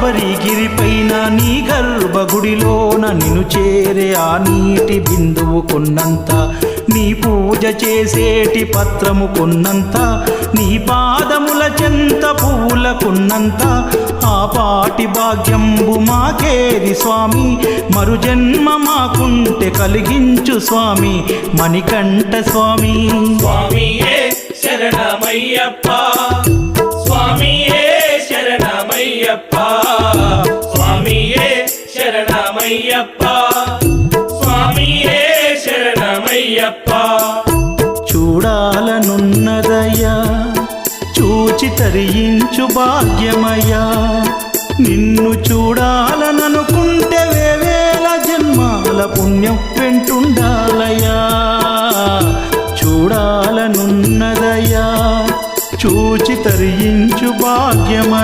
శబరిగిరిపైన నీ గర్భగుడిలోన నిన్ను చేరే ఆ నీటి బిందువు కొన్నంత, నీ పూజ చేసేటి పత్రము కొన్నంత, నీ పాదముల చెంత పువ్వుల కొన్నంత, ఆ పాటి భాగ్యంబు మాకేది స్వామి, మరు జన్మ మాకుంటే కలిగించు స్వామి మణికంఠ స్వామి. స్వామియే శరణమయ్యప్ప, స్వామియే శరణమయ్యప్ప, స్వామియే శరణమయ్యప్ప, స్వామియే శరణమయ్యప్ప. చూడాలనున్నదయ్యా చూచి తరించు భాగ్యమయ్యా, నిన్ను చూడాలననుకుంటే వేవేల జన్మాల పుణ్యం వెంటుండాలయ్యా. చూడాలనున్నదయ్యా చూచి తరించు భాగ్యమయ్యా.